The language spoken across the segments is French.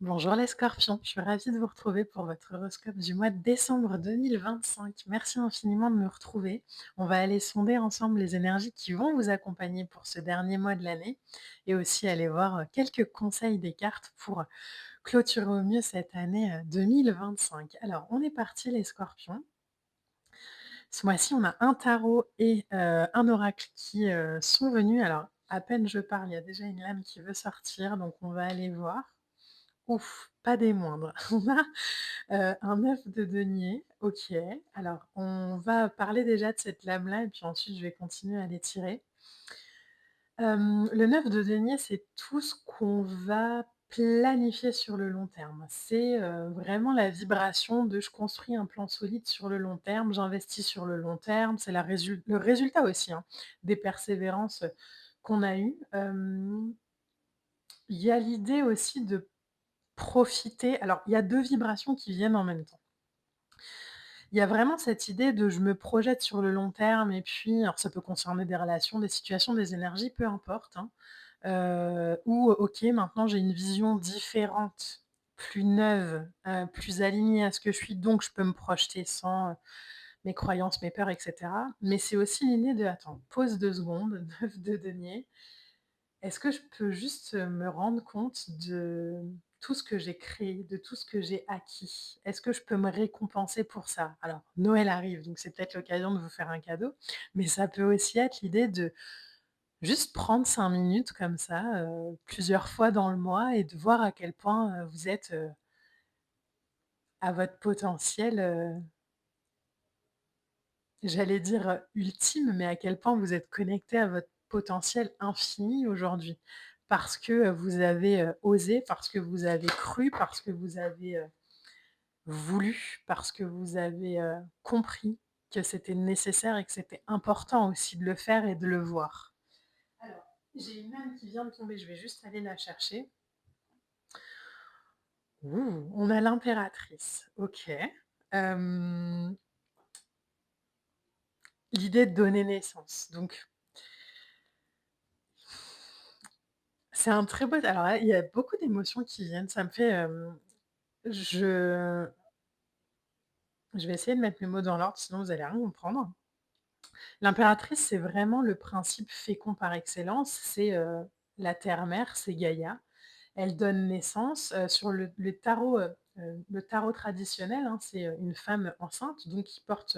Bonjour les scorpions, je suis ravie de vous retrouver pour votre horoscope du mois de décembre 2025. Merci infiniment de me retrouver. On va aller sonder ensemble les énergies qui vont vous accompagner pour ce dernier mois de l'année et aussi aller voir quelques conseils des cartes pour clôturer au mieux cette année 2025. Alors, on est parti les scorpions. Ce mois-ci, on a un tarot et un oracle qui sont venus. Alors, à peine je parle, il y a déjà une lame qui veut sortir, donc on va aller voir. Ouf, pas des moindres. On a, un œuf de denier, OK. Alors, on va parler déjà de cette lame-là et puis ensuite je vais continuer à les tirer. Le 9 de denier, c'est tout ce qu'on va planifier sur le long terme. C'est, vraiment la vibration de: «Je construis un plan solide sur le long terme, j'investis sur le long terme». C'est le résultat aussi, hein, des persévérances, qu'on a eues. Il y a l'idée aussi de profiter. Alors, il y a 2 vibrations qui viennent en même temps. Il y a vraiment cette idée de je me projette sur le long terme et puis alors ça peut concerner des relations, des situations, des énergies, peu importe, hein, où OK, maintenant j'ai une vision différente, plus neuve, plus alignée à ce que je suis, donc je peux me projeter sans, mes croyances, mes peurs et cetera. Mais c'est aussi l'idée de: «Attends, pause 2 secondes, 9 de denier. Est-ce que je peux juste, me rendre compte de tout ce que j'ai créé, de tout ce que j'ai acquis? Est-ce que je peux me récompenser pour ça? Alors, Noël arrive, donc c'est peut-être l'occasion de vous faire un cadeau, mais ça peut aussi être l'idée de juste prendre 5 minutes comme ça, plusieurs fois dans le mois et de voir à quel point, vous êtes, à votre potentiel, j'allais dire, ultime, mais à quel point vous êtes connecté à votre potentiel infini aujourd'hui. Parce que, vous avez, osé, parce que vous avez cru, parce que vous avez, voulu, parce que vous avez, compris que c'était nécessaire et que c'était important aussi de le faire et de le voir. Alors, j'ai une âme qui vient de tomber, je vais juste aller la chercher. Ouh, on a l'impératrice, OK. Hem, L'idée de donner naissance, donc c'est un très beau alors là, il y a beaucoup d'émotions qui viennent. Ça me fait, je je vais essayer de mettre mes mots dans l'ordre, sinon vous allez rien comprendre. L'impératrice, c'est vraiment le principe fécond par excellence. C'est, la terre-mère, c'est Gaïa. Elle donne naissance, sur le tarot traditionnel, hein, c'est, une femme enceinte, donc qui porte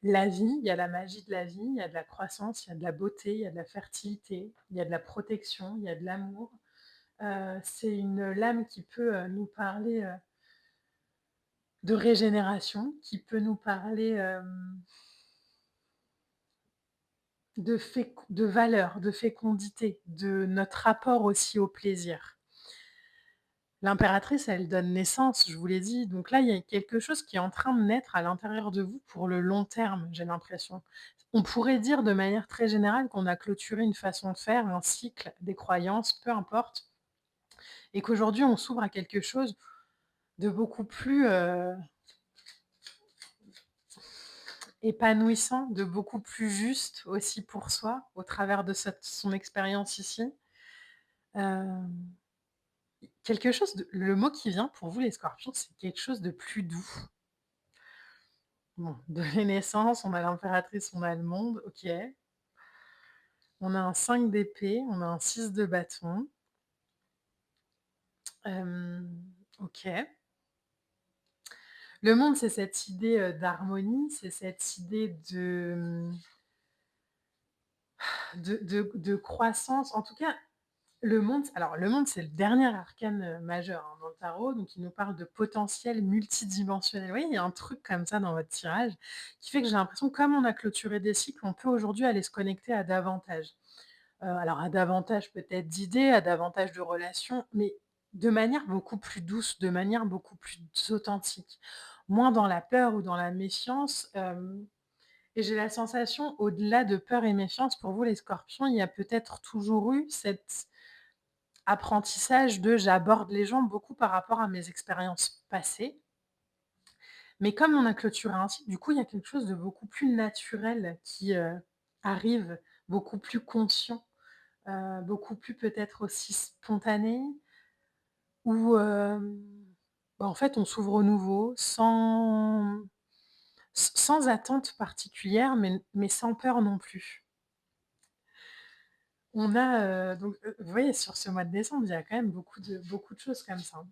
la vie. Il y a la magie de la vie, il y a de la croissance, il y a de la beauté, il y a de la fertilité, il y a de la protection, il y a de l'amour. C'est une lame qui peut, nous parler, de régénération, qui peut nous parler, de valeur, de fécondité, de notre rapport aussi au plaisir. L'impératrice, elle donne naissance, je vous l'ai dit, donc là, il y a quelque chose qui est en train de naître à l'intérieur de vous pour le long terme, j'ai l'impression. On pourrait dire de manière très générale qu'on a clôturé une façon de faire, un cycle, des croyances, peu importe, et qu'aujourd'hui on s'ouvre à quelque chose de beaucoup plus, épanouissant, de beaucoup plus juste aussi pour soi, au travers de son expérience ici. Hem, Quelque chose de le mot qui vient pour vous les scorpions, c'est quelque chose de plus doux. Bon, de naissance, on a l'impératrice, on a le monde, OK. On a un 5 d'épée, on a un 6 de bâton. OK. Le monde, c'est cette idée, d'harmonie, c'est cette idée de croissance. En tout cas, le monde, c'est le dernier arcane, majeur, hein, dans le tarot, donc il nous parle de potentiel multidimensionnel. Vous voyez, il y a un truc comme ça dans votre tirage qui fait que j'ai l'impression que comme on a clôturé des cycles, on peut aujourd'hui aller se connecter à davantage. Alors à davantage peut-être d'idées, à davantage de relations, mais de manière beaucoup plus douce, de manière beaucoup plus authentique. Moins dans la peur ou dans la méfiance, et j'ai la sensation, au-delà de peur et méfiance, pour vous les scorpions, il y a peut-être toujours eu cet apprentissage de j'aborde les gens beaucoup par rapport à mes expériences passées. Mais comme on a clôturé un cycle, du coup, il y a quelque chose de beaucoup plus naturel qui, arrive, beaucoup plus conscient, beaucoup plus peut-être aussi spontané, où, bah, en fait, on s'ouvre au nouveau sans attente particulière, mais sans peur non plus. On a, donc, vous voyez, sur ce mois de décembre, il y a quand même beaucoup de choses comme ça.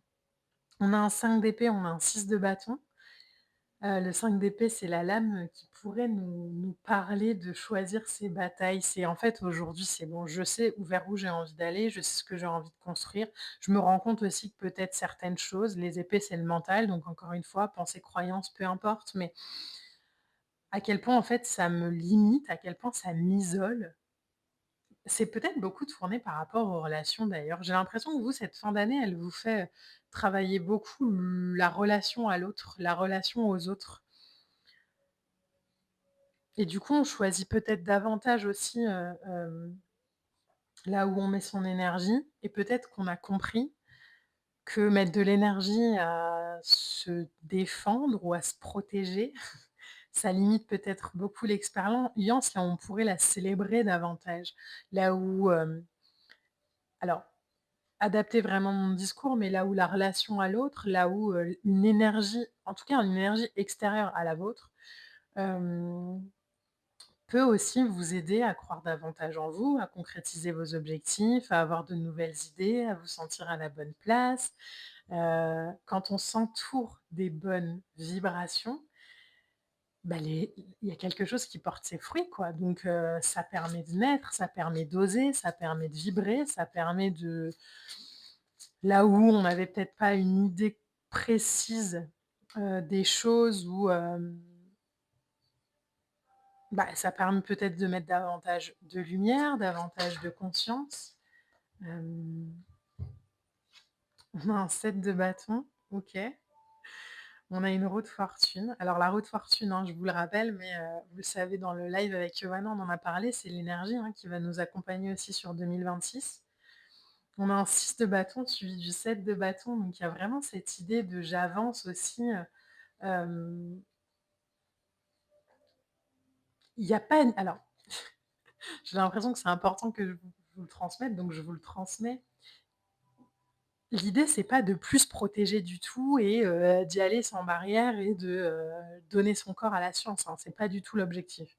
On a un 5 d'épée, on a un 6 de bâton. Le 5 d'épée, c'est la lame, qui pourrait nous parler de choisir ses batailles. C'est en fait, aujourd'hui, c'est bon, je sais vers où j'ai envie d'aller, je sais ce que j'ai envie de construire. Je me rends compte aussi que peut-être certaines choses, les épées, c'est le mental, donc encore une fois, pensées, croyances, peu importe, mais à quel point, en fait, ça me limite, à quel point ça m'isole. C'est peut-être beaucoup tourné par rapport aux relations d'ailleurs. J'ai l'impression que vous, cette fin d'année, elle vous fait travailler beaucoup la relation à l'autre, la relation aux autres. Et du coup, on choisit peut-être davantage aussi, là où on met son énergie et peut-être qu'on a compris que mettre de l'énergie à se défendre ou à se protéger, ça limite peut-être beaucoup l'expérience, là où on pourrait la célébrer davantage. Là où, alors adapter vraiment mon discours, mais là où la relation à l'autre, là où, une énergie, en tout cas une énergie extérieure à la vôtre, hem, peut aussi vous aider à croire davantage en vous, à concrétiser vos objectifs, à avoir de nouvelles idées, à vous sentir à la bonne place. Quand on s'entoure des bonnes vibrations, bah, il y a quelque chose qui porte ses fruits, quoi. Donc ça permet de naître, ça permet d'oser, ça permet de vibrer, ça permet de là où on n'avait peut-être pas une idée précise, des choses ou bah, ça permet peut-être de mettre davantage de lumière, davantage de conscience. Hem, on a un 7 de bâton, OK. On a une roue de fortune. Alors la roue de fortune, hein, je vous le rappelle, mais vous le savez, dans le live avec Giovanna, on en a parlé, c'est l'énergie, hein, qui va nous accompagner aussi sur 2026. On a un 6 de bâton suivi du 7 de bâton, donc il y a vraiment cette idée de j'avance aussi, hem, il y a pas une alors j'ai l'impression que c'est important que je vous le transmette, donc je vous le transmets. L'idée, c'est pas de plus se protéger du tout et d'y aller sans barrière et de, donner son corps à la science, hein, c'est pas du tout l'objectif.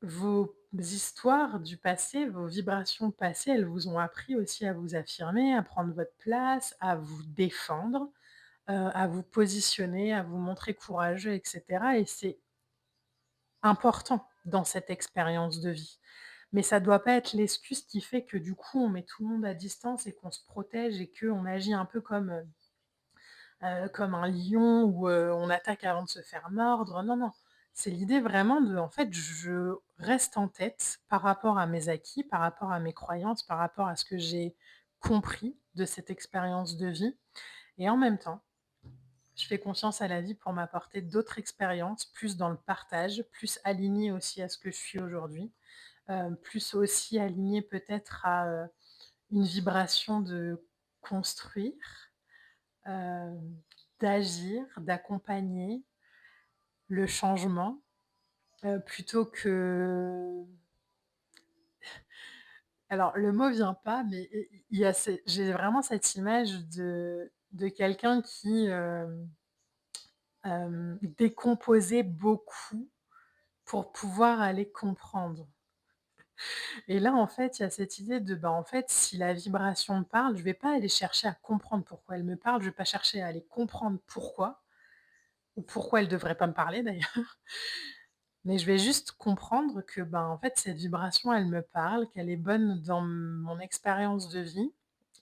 Vos histoires du passé, vos vibrations passées, elles vous ont appris aussi à vous affirmer, à prendre votre place, à vous défendre, à vous positionner, à vous montrer courageux et cetera et c'est important dans cette expérience de vie. Mais ça doit pas être l'excuse qui fait que du coup, on met tout le monde à distance et qu'on se protège et qu'on agit un peu comme un lion où, on attaque avant de se faire mordre. Non, non, c'est l'idée vraiment de en fait, je reste en tête par rapport à mes acquis, par rapport à mes croyances, par rapport à ce que j'ai compris de cette expérience de vie et en même temps, je fais confiance à la vie pour m'apporter d'autres expériences, plus dans le partage, plus alignées aussi à ce que je suis aujourd'hui, plus aussi alignée peut-être à, une vibration de construire, hem, d'agir, d'accompagner le changement, plutôt que alors le mot vient pas, mais il y a j'ai vraiment cette image de quelqu'un qui, décomposait beaucoup pour pouvoir aller comprendre. Et là, en fait, il y a cette idée de, bah, en fait, si la vibration me parle, je vais pas aller chercher à comprendre pourquoi elle me parle, je vais pas chercher à aller comprendre pourquoi, ou pourquoi elle devrait pas me parler d'ailleurs, mais je vais juste comprendre que, ben, en fait, cette vibration, elle me parle, qu'elle est bonne dans mon expérience de vie,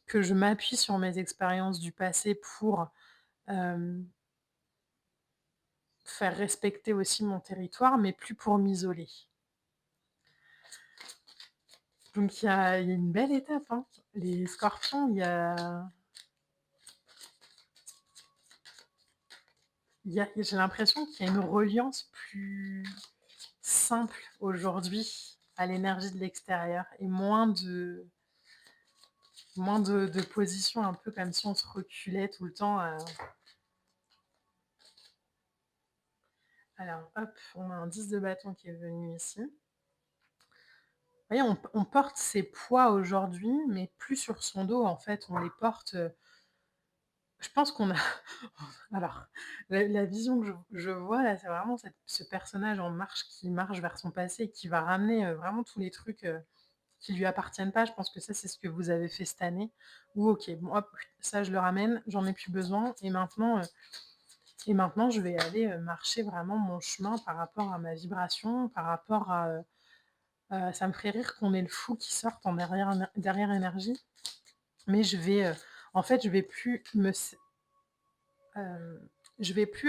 que je m'appuie sur mes expériences du passé pour, hem, faire respecter aussi mon territoire, mais plus pour m'isoler. Donc il y a une belle étape, hein. Les scorpions, j'ai l'impression qu'il y a une reliance plus simple aujourd'hui à l'énergie de l'extérieur et moins de positions un peu comme si on se reculait tout le temps, alors hop, on a un 10 de bâton qui est venu ici. voyez, on porte ses poids aujourd'hui, mais plus sur son dos, en fait, on les porte, je pense qu'on a alors la vision que je vois là, c'est vraiment ce personnage en marche qui marche vers son passé et qui va ramener, vraiment tous les trucs, qui lui appartiennent pas. Je pense que ça, c'est ce que vous avez fait cette année où OK, bon hop, ça je le ramène, j'en ai plus besoin et maintenant je vais aller, marcher vraiment mon chemin par rapport à ma vibration, par rapport à, ça me ferait rire qu'on ait le fou qui sorte en derrière énergie, mais en fait, je vais plus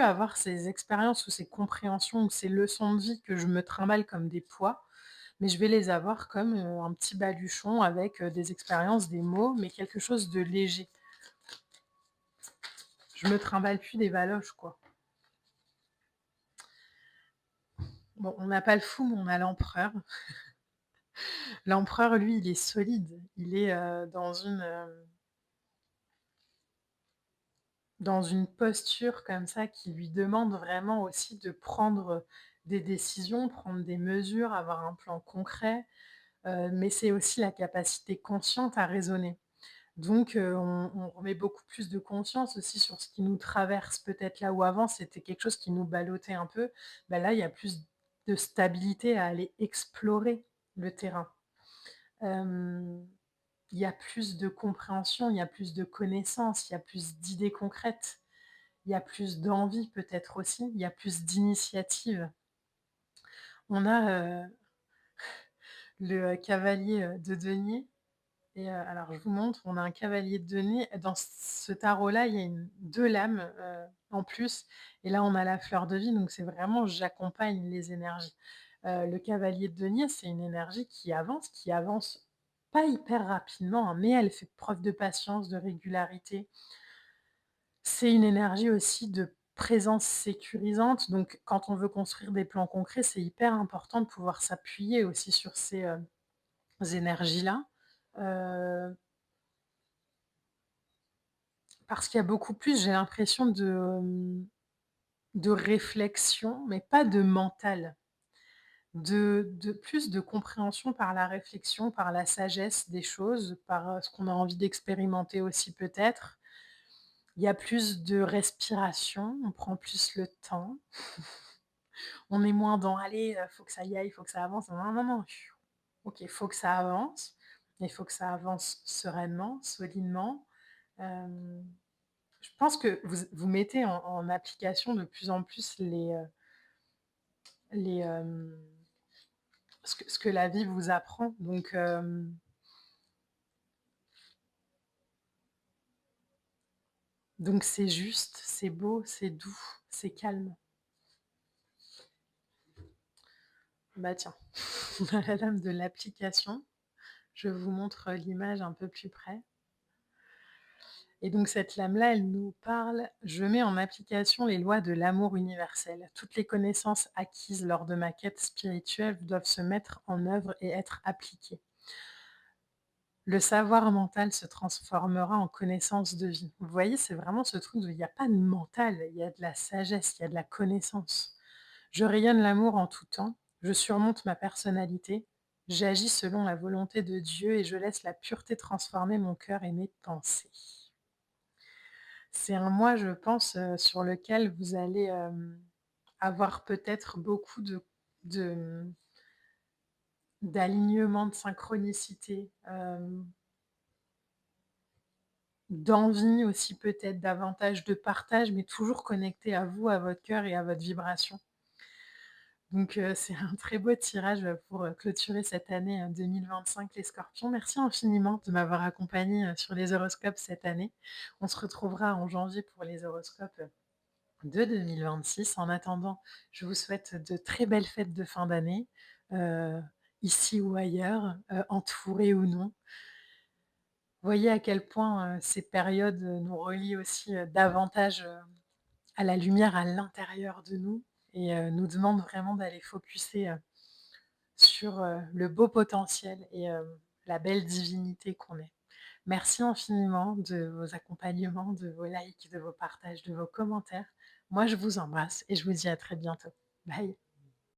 avoir ces expériences ou ces compréhensions ou ces leçons de vie que je me trimballe comme des poids, mais je vais les avoir comme, un petit baluchon avec, des expériences, des mots, mais quelque chose de léger. Je me trimballe plus des valoches, quoi. Bon, on n'a pas le fou, mais on a l'empereur. L'empereur, lui, il est solide. Il est, dans une posture comme ça qui lui demande vraiment aussi de prendre, des décisions, prendre des mesures, avoir un plan concret, mais c'est aussi la capacité consciente à raisonner. Donc on remet beaucoup plus de conscience aussi sur ce qui nous traverse. Peut-être là où avant c'était quelque chose qui nous ballottait un peu, bah, là il y a plus de stabilité à aller explorer le terrain. Hem, il y a plus de compréhension, il y a plus de connaissances, il y a plus d'idées concrètes, il y a plus d'envie peut-être aussi, il y a plus d'initiative. On a, le, cavalier, de denier. Et alors je vous montre, on a un cavalier de denier. Dans ce tarot-là, il y a 2 lames, en plus et là, on a la fleur de vie, donc c'est vraiment j'accompagne les énergies. Le cavalier de denier, c'est une énergie qui avance pas hyper rapidement, hein, mais elle fait preuve de patience, de régularité. C'est une énergie aussi de présence sécurisante, donc quand on veut construire des plans concrets, c'est hyper important de pouvoir s'appuyer aussi sur ces, énergies-là. Heu Parce qu'il y a beaucoup plus, j'ai l'impression de réflexion, mais pas de mental, de plus de compréhension par la réflexion, par la sagesse des choses, par, ce qu'on a envie d'expérimenter aussi peut-être. Il y a plus de respiration, on prend plus le temps. On est moins dans: «Allez, faut que ça y aille, faut que ça avance». Non, non, non. OK, faut que ça avance, mais il faut que ça avance sereinement, solidement. Hem Je pense que vous mettez en application de plus en plus les, ce que la vie vous apprend, donc c'est juste, c'est beau, c'est doux, c'est calme. Bah, tiens, on a la lame de l'application. Je vous montre l'image un peu plus près et donc cette lame-là, elle nous parle: «Je mets en application les lois de l'amour universel. Toutes les connaissances acquises lors de ma quête spirituelle doivent se mettre en œuvre et être appliquées. Le savoir mental se transformera en connaissance de vie». Vous voyez, c'est vraiment ce truc où il y a pas de mental, il y a de la sagesse, il y a de la connaissance. Je rayonne l'amour en tout temps, je surmonte ma personnalité, j'agis selon la volonté de Dieu et je laisse la pureté transformer mon cœur et mes pensées. C'est un mois, je pense, sur lequel vous allez, avoir peut-être beaucoup de, d'alignement, de synchronicité, d'envie aussi peut-être, davantage de partage, mais toujours connecté à vous, à votre cœur et à votre vibration. Donc c'est un très beau tirage, pour, clôturer cette année, 2025 les scorpions. Merci infiniment de m'avoir accompagnée, sur les horoscopes cette année. On se retrouvera en janvier pour les horoscopes, de 2026. En attendant, je vous souhaite de très belles fêtes de fin d'année, heu, ici ou ailleurs, entourés ou non. Voyez à quel point, ces périodes, nous relient aussi, davantage, à la lumière à l'intérieur de nous et nous demandent vraiment d'aller focuser, sur, le beau potentiel et la belle divinité qu'on est. Merci infiniment de vos accompagnements, de vos likes, de vos partages, de vos commentaires. Moi, je vous embrasse et je vous dis à très bientôt. Bye.